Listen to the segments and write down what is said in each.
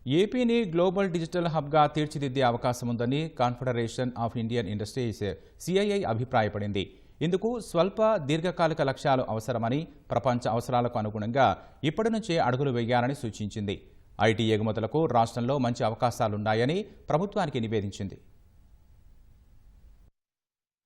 ఏపీని global digital హబ్గా తీర్చిదిద్దే అవకాశం ఉందని confederation of Indian industries CII అభిప్రాయపడింది. ఇందుకు స్వల్ప దీర్ఘకాలిక లక్ష్యాలు అవసరమని, ప్రపంచ అవసరాలకు అనుగుణంగా ఇప్పటి నుంచే అడుగులు వేయాలని సూచించింది. ఐటీ ఎగుమతులకు రాష్ట్రంలో మంచి అవకాశాలున్నాయని ప్రభుత్వానికి నివేదించింది.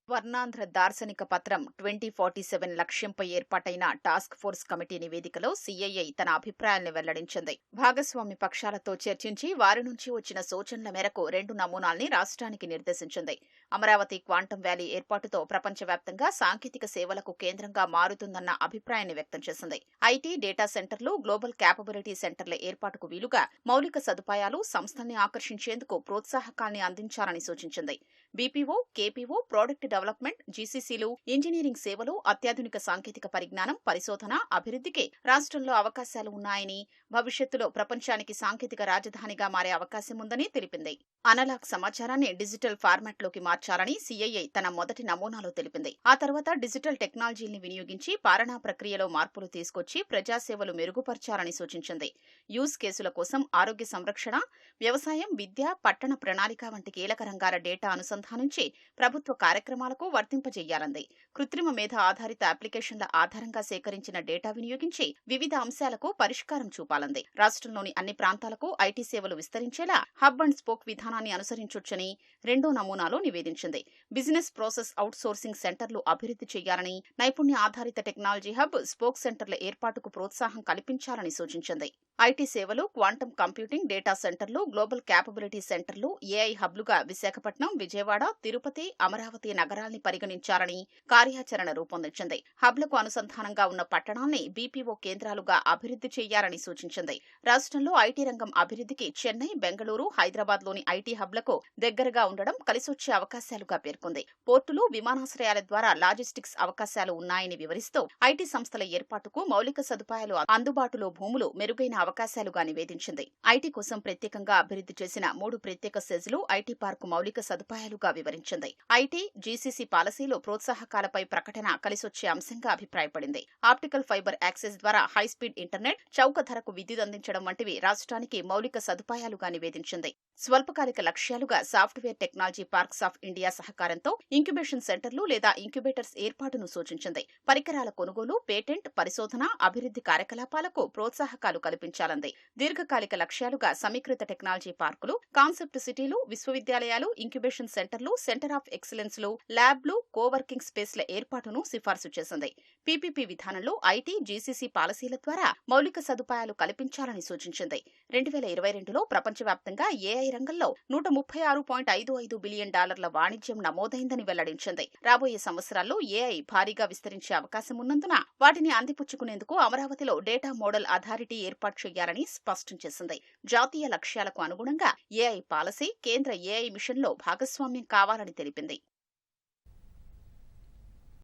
స్వర్ణాంధ్ర దార్శనిక పత్రం 2047 లక్ష్యంపై ఏర్పాటైన టాస్క్ ఫోర్స్ కమిటీ నివేదికలో సిఐఐ తన అభిప్రాయాలను వెల్లడించింది. భాగస్వామి పక్షాలతో చర్చించి వారి నుంచి వచ్చిన సూచనల మేరకు 2 నమూనాల్ని రాష్ట్రానికి నిర్దేశించింది. అమరావతి క్వాంటం వ్యాలీ ఏర్పాటుతో ప్రపంచవ్యాప్తంగా సాంకేతిక సేవలకు కేంద్రంగా మారుతుందన్న అభిప్రాయాన్ని వ్యక్తం చేసింది. ఐటీ డేటా సెంటర్లు, గ్లోబల్ క్యాపబిలిటీ సెంటర్ల ఏర్పాటుకు వీలుగా మౌలిక సదుపాయాలు, సంస్థల్ని ఆకర్షించేందుకు ప్రోత్సాహకాల్ని అందించాలని సూచించింది. బీపీఓ, కేపీఓ, ప్రోడక్ట్ డెవలప్మెంట్, జీసీసీలు, ఇంజనీరింగ్ సేవలు, అత్యాధునిక సాంకేతిక పరిజ్ఞానం, పరిశోధన, అభివృద్ధికి రాష్ట్రంలో అవకాశాలు ఉన్నాయని, భవిష్యత్తులో ప్రపంచానికి సాంకేతిక రాజధానిగా మారే అవకాశం ఉందని తెలిపింది. అనలాగ్ సమాచారాన్ని డిజిటల్ ఫార్మాట్లోకి మార్చాలని సిఐఐ తన మొదటి నమూనాలో తెలిపింది. ఆ తర్వాత డిజిటల్ టెక్నాలజీని వినియోగించి పాలనా ప్రక్రియలో మార్పులు తీసుకొచ్చి ప్రజాసేవలు మెరుగుపర్చాలని సూచించింది. యూజ్ కేసుల కోసం ఆరోగ్య సంరక్షణ, వ్యవసాయం, విద్య, పట్టణ ప్రణాళిక వంటి కీలక రంగాల డేటా అనుసంధానించి ప్రభుత్వ కార్యక్రమాలకు వర్తింపజేయాలంది. కృత్రిమ మేధ ఆధారిత అప్లికేషన్ల ఆధారంగా సేకరించిన డేటా వినియోగించి వివిధ అంశాలకు పరిష్కారం చూపాలంది. రాష్ట్రంలోని అన్ని ప్రాంతాలకు ఐటీ సేవలు విస్తరించేలా హబ్ అండ్ స్పోక్ విధానాన్ని అనుసరించొచ్చని 2వ నమూనాలో నివేదించింది. బిజినెస్ ప్రాసెస్ అవుట్ సోర్సింగ్ సెంటర్లు అభివృద్ధి చేయాలని, నైపుణ్య ఆధారిత టెక్నాలజీ హబ్, స్పోక్ సెంటర్ల ఏర్పాటుకు ప్రోత్సాహం కల్పించాలని సూచించింది. ఐటీ సేవలు, క్వాంటం కంప్యూటింగ్, డేటా సెంటర్లు, గ్లోబల్ క్యాపబిలిటీ సెంటర్లు, ఏఐ హబ్లుగా విశాఖపట్నం, విజయవాడ, తిరుపతి, అమరావతి నగరాల్ని పరిగణించాలని కార్యాచరణ రూపొందించింది. హబ్లకు అనుసంధానంగా ఉన్న పట్టణాల్ని బీపీఓ కేంద్రాలుగా అభివృద్ధి చేయాలని సూచించింది. రాష్ట్రంలో ఐటీ రంగం అభివృద్ధికి చెన్నై, బెంగళూరు, హైదరాబాద్లోని ఐటీ హబ్లకు దగ్గరగా ఉండడం కలిసొచ్చే అవకాశాలుగా పేర్కొంది. పోర్టులు, విమానాశ్రయాల ద్వారా లాజిస్టిక్స్ అవకాశాలు ఉన్నాయని వివరిస్తూ ఐటీ సంస్థల ఏర్పాటుకు మౌలిక సదుపాయాలు, అందుబాటులో భూములు మెరుగైన అవకాశాలుగా నివేదించింది. ఐటీ కోసం ప్రత్యేకంగా అభివృద్ధి చేసిన 3 ప్రత్యేక సెజ్లు ఐటీ పార్కు మౌలిక సదుపాయాలుగా వివరించింది. ఐటీ, జీసీసీ పాలసీలో ప్రోత్సాహకాలపై ప్రకటన కలిసొచ్చే అంశంగా అభిప్రాయపడింది. ఆప్టికల్ ఫైబర్ యాక్సెస్ ద్వారా హైస్పీడ్ ఇంటర్నెట్, చౌక ధరకు విద్యుత్ అందించడం వంటివి రాష్ట్రానికి మౌలిక సదుపాయాలుగా నివేదించింది. స్వల్పకాలిక లక్ష్యాలుగా software technology parks of India సహకారంతో ఇంక్యుబేషన్ సెంటర్లు లేదా ఇంక్యుబేటర్స్ ఏర్పాటును సూచించింది. పరికరాల కొనుగోలు, పేటెంట్, పరిశోధన, అభివృద్ధి కార్యకలాపాలకు ప్రోత్సాహకాలు కల్పించాలంది. దీర్ఘకాలిక లక్ష్యాలుగా సమీకృత టెక్నాలజీ పార్కులు, కాన్సెప్ట్ సిటీలు, విశ్వవిద్యాలయాలు, ఇంక్యుబేషన్ సెంటర్లు, సెంటర్ ఆఫ్ ఎక్సలెన్స్లు, ల్యాబ్లు, కోవర్కింగ్ స్పేస్ల ఏర్పాటును సిఫార్సు చేసింది. పీపీపీ విధానంలో ఐటీ, జీసీసీ పాలసీల ద్వారా మౌలిక సదుపాయాలు కల్పించాలని సూచించింది. 2022లో ప్రపంచవ్యాప్తంగా ఏఐ రంగంలో $136.55 బిలియన్ వాణిజ్యం నమోదైందని వెల్లడించింది. రాబోయే సంవత్సరాల్లో ఏఐ భారీగా విస్తరించే అవకాశం ఉన్నందున వాటిని అందిపుచ్చుకునేందుకు అమరావతిలో డేటా మోడల్ అథారిటీ ఏర్పాటు చేయాలని స్పష్టం చేసింది. జాతీయ లక్ష్యాలకు అనుగుణంగా ఏఐ పాలసీ, కేంద్ర ఏఐ మిషన్లో భాగస్వామ్యం కావాలని తెలిపింది.